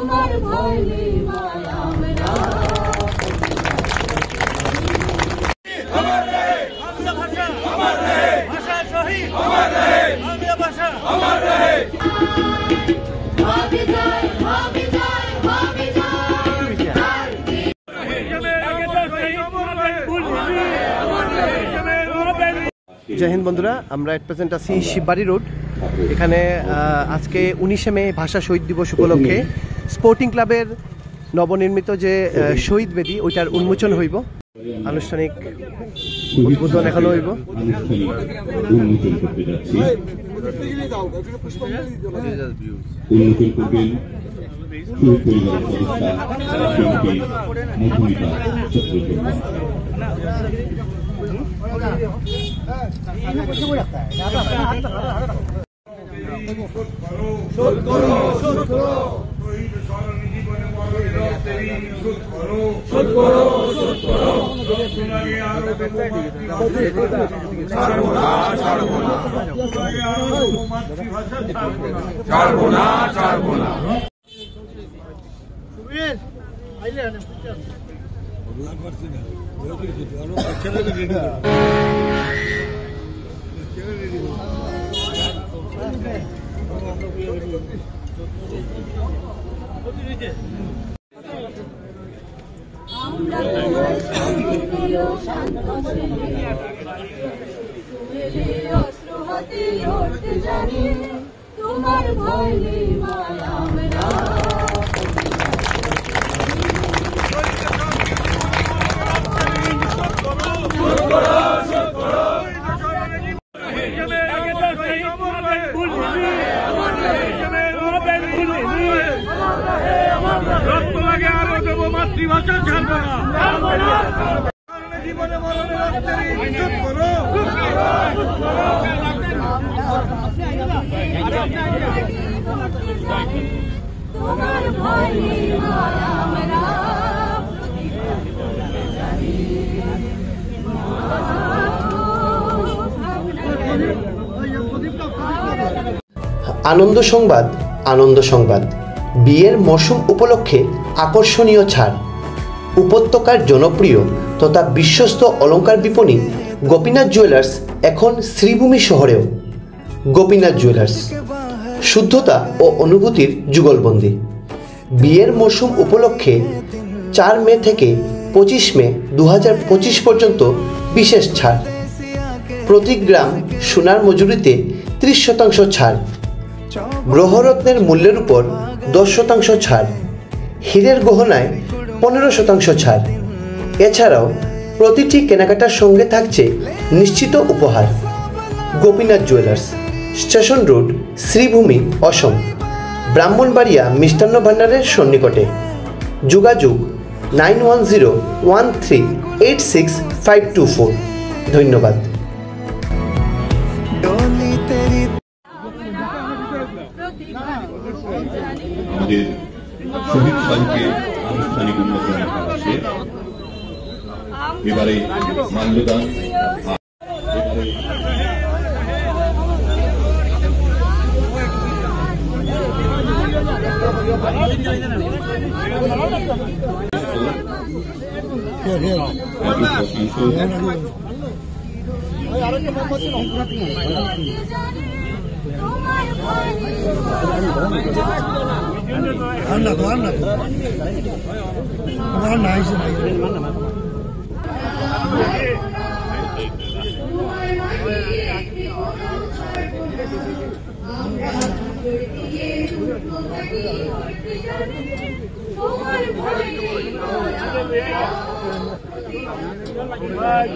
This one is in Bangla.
তোমার ভয় নেই মায়া আমরা अमर रहे बांग्ला भाषा अमर रहे भाषा शहीद अमर रहे बांग्ला भाषा अमर रहे जय हिंद बंधुरा আমরা এট প্রেজেন্ট আছি শিববাড়ি রোড এখানে আজকে 19 মে ভাষা শহীদ দিবস উপলক্ষে স্পোর্টিং ক্লাবের নবনির্মিত যে শহীদ বেদি ওইটার উন্মোচন হইব আনুষ্ঠানিক উদ্বোধন এখনো হইব উন্মোচন করতে যাচ্ছি উন্মোচন করবেন শহীদ পরিবারের সদস্য মধুমিতা চট্টোপাধ্যায় তোমার ভয় নেই মায়া আমরা মাতৃভাষা ছাড়বো না জীবনে মরণে রক্তের ইজ্জত করো তোমার ভয় নেই মায়া আমরা আনন্দ সংবাদ আনন্দ সংবাদ বিয়ের মৌসুম উপলক্ষে আকর্ষণীয় ছাড় উপত্যকার জনপ্রিয় তথা বিশ্বস্ত অলংকার বিপণী গোপীনাথ জুয়েলার্স এখন শ্রীভূমি শহরেও গোপীনাথ জুয়েলার্স শুদ্ধতা ও অনুভূতির যুগলবন্দি বিয়ের মৌসুম উপলক্ষে 4 মে থেকে 25 মে 2025 পর্যন্ত বিশেষ ছাড় প্রতি গ্রাম সোনার মজুরিতে 30% ছাড় গ্রহরত্নের মূল্যের উপর 10% ছাড় হীরের গহনায় 15% ছাড় এছাড়াও প্রতিটি কেনাকাটার সঙ্গে থাকছে নিশ্চিত উপহার Gopinath jewellers station road Sribhumi Assam Brahmanbaria মিষ্টান্ন ভাণ্ডারের সন্নিকটে যোগাযোগ 9101386524 ধন্যবাদ আমাদের শহীদ সালকে আনুষ্ঠানিক উন্মোচনের পাশে এবারে মাল্যদান তোমার